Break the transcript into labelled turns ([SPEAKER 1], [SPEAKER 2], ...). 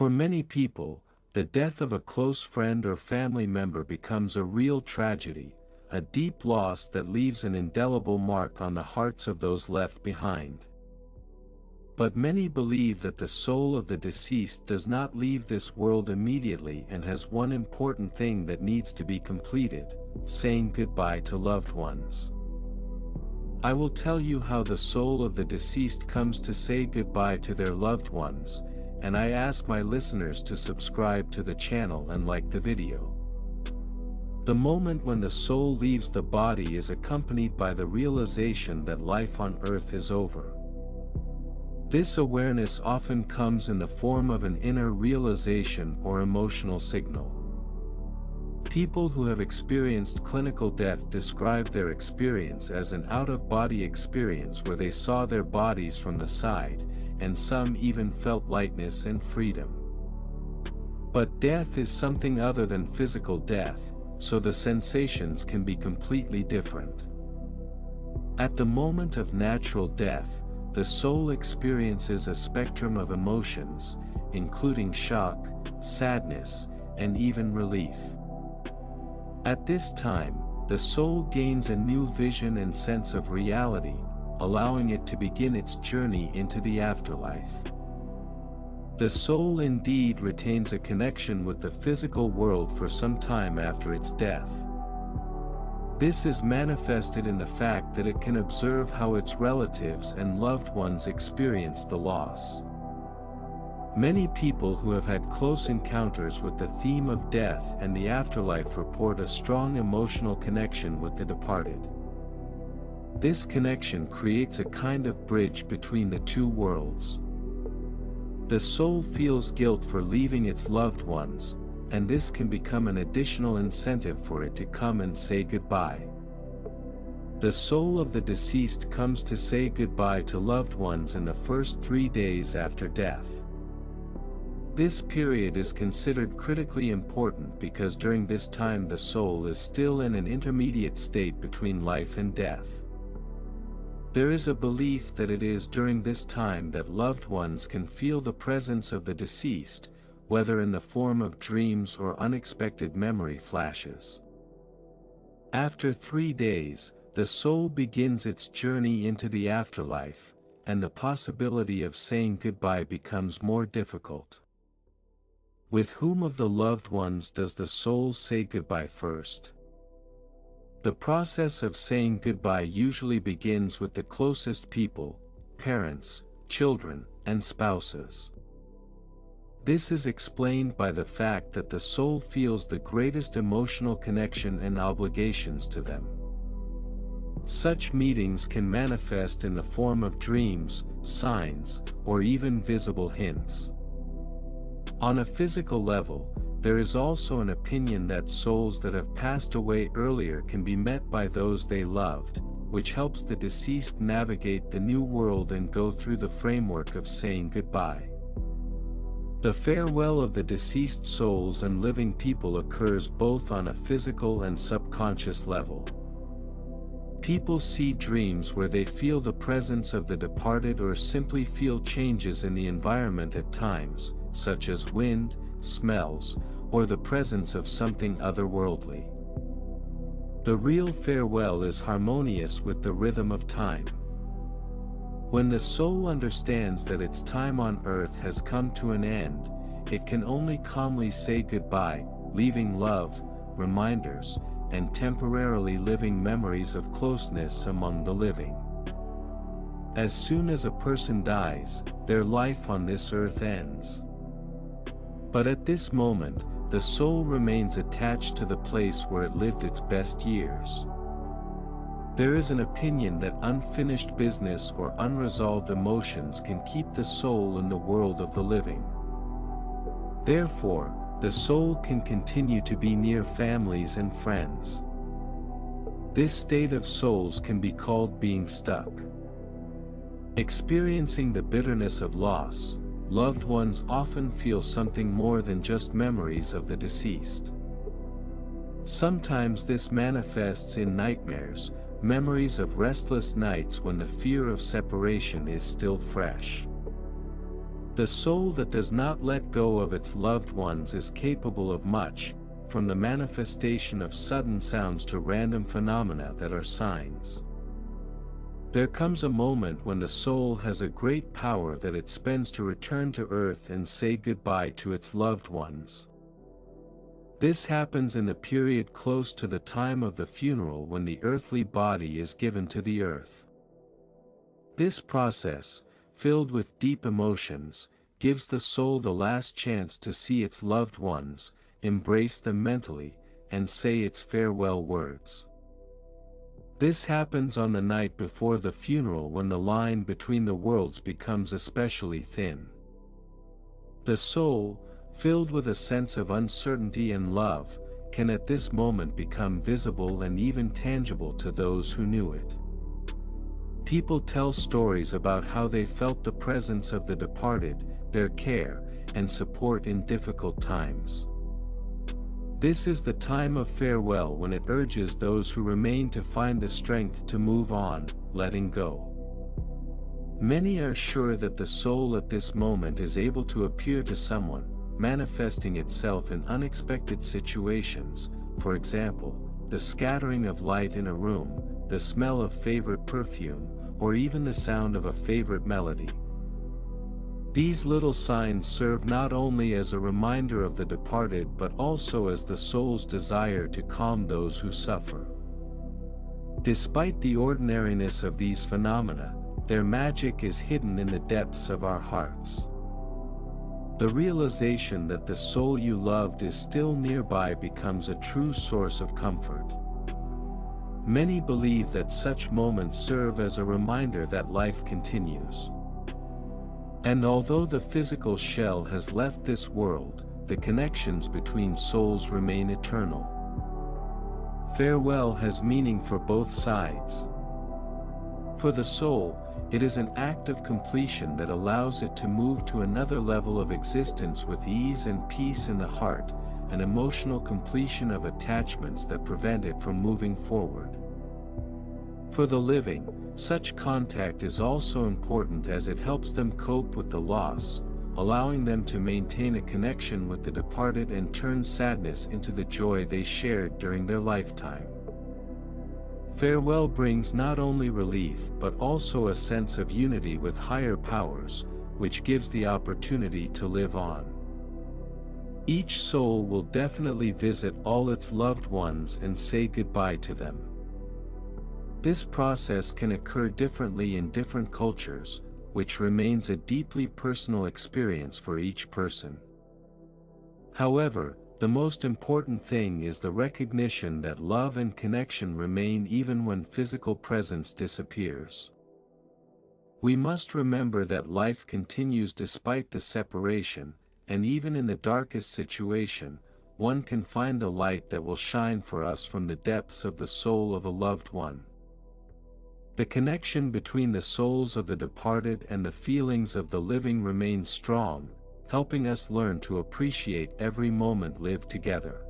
[SPEAKER 1] For many people, the death of a close friend or family member becomes a real tragedy, a deep loss that leaves an indelible mark on the hearts of those left behind. But many believe that the soul of the deceased does not leave this world immediately and has one important thing that needs to be completed: saying goodbye to loved ones. I will tell you how the soul of the deceased comes to say goodbye to their loved ones, and I ask my listeners to subscribe to the channel and like the video. The moment when the soul leaves the body is accompanied by the realization that life on earth is over. This awareness often comes in the form of an inner realization or emotional signal. People who have experienced clinical death describe their experience as an out-of-body experience where they saw their bodies from the side, and some even felt lightness and freedom. But death is something other than physical death, so the sensations can be completely different. At the moment of natural death, the soul experiences a spectrum of emotions, including shock, sadness, and even relief. At this time, the soul gains a new vision and sense of reality, allowing it to begin its journey into the afterlife. The soul indeed retains a connection with the physical world for some time after its death. This is manifested in the fact that it can observe how its relatives and loved ones experience the loss. Many people who have had close encounters with the theme of death and the afterlife report a strong emotional connection with the departed. This connection creates a kind of bridge between the two worlds. The soul feels guilt for leaving its loved ones, and this can become an additional incentive for it to come and say goodbye. The soul of the deceased comes to say goodbye to loved ones in the first 3 days after death. This period is considered critically important because during this time the soul is still in an intermediate state between life and death. There is a belief that it is during this time that loved ones can feel the presence of the deceased, whether in the form of dreams or unexpected memory flashes. After 3 days, the soul begins its journey into the afterlife, and the possibility of saying goodbye becomes more difficult. With whom of the loved ones does the soul say goodbye first? The process of saying goodbye usually begins with the closest people, parents, children, and spouses. This is explained by the fact that the soul feels the greatest emotional connection and obligations to them. Such meetings can manifest in the form of dreams, signs, or even visible hints. On a physical level, there is also an opinion that souls that have passed away earlier can be met by those they loved, which helps the deceased navigate the new world and go through the framework of saying goodbye. The farewell of the deceased souls and living people occurs both on a physical and subconscious level. People see dreams where they feel the presence of the departed or simply feel changes in the environment at times, such as wind, smells, or the presence of something otherworldly. The real farewell is harmonious with the rhythm of time. When the soul understands that its time on earth has come to an end, it can only calmly say goodbye, leaving love, reminders, and temporarily living memories of closeness among the living. As soon as a person dies, their life on this earth ends. But at this moment, the soul remains attached to the place where it lived its best years. There is an opinion that unfinished business or unresolved emotions can keep the soul in the world of the living. Therefore, the soul can continue to be near families and friends. This state of souls can be called being stuck. Experiencing the bitterness of loss, loved ones often feel something more than just memories of the deceased. Sometimes this manifests in nightmares, memories of restless nights when the fear of separation is still fresh. The soul that does not let go of its loved ones is capable of much, from the manifestation of sudden sounds to random phenomena that are signs. There comes a moment when the soul has a great power that it spends to return to earth and say goodbye to its loved ones. This happens in the period close to the time of the funeral when the earthly body is given to the earth. This process, filled with deep emotions, gives the soul the last chance to see its loved ones, embrace them mentally, and say its farewell words. This happens on the night before the funeral when the line between the worlds becomes especially thin. The soul, filled with a sense of uncertainty and love, can at this moment become visible and even tangible to those who knew it. People tell stories about how they felt the presence of the departed, their care, and support in difficult times. This is the time of farewell when it urges those who remain to find the strength to move on, letting go. Many are sure that the soul at this moment is able to appear to someone, manifesting itself in unexpected situations, for example, the scattering of light in a room, the smell of favorite perfume, or even the sound of a favorite melody. These little signs serve not only as a reminder of the departed but also as the soul's desire to calm those who suffer. Despite the ordinariness of these phenomena, their magic is hidden in the depths of our hearts. The realization that the soul you loved is still nearby becomes a true source of comfort. Many believe that such moments serve as a reminder that life continues. And although the physical shell has left this world, the connections between souls remain eternal. Farewell has meaning for both sides. For the soul, it is an act of completion that allows it to move to another level of existence with ease and peace in the heart, an emotional completion of attachments that prevent it from moving forward. For the living, such contact is also important as it helps them cope with the loss, allowing them to maintain a connection with the departed and turn sadness into the joy they shared during their lifetime. Farewell brings not only relief but also a sense of unity with higher powers, which gives the opportunity to live on. Each soul will definitely visit all its loved ones and say goodbye to them. This process can occur differently in different cultures, which remains a deeply personal experience for each person. However, the most important thing is the recognition that love and connection remain even when physical presence disappears. We must remember that life continues despite the separation, and even in the darkest situation, one can find the light that will shine for us from the depths of the soul of a loved one. The connection between the souls of the departed and the feelings of the living remains strong, helping us learn to appreciate every moment lived together.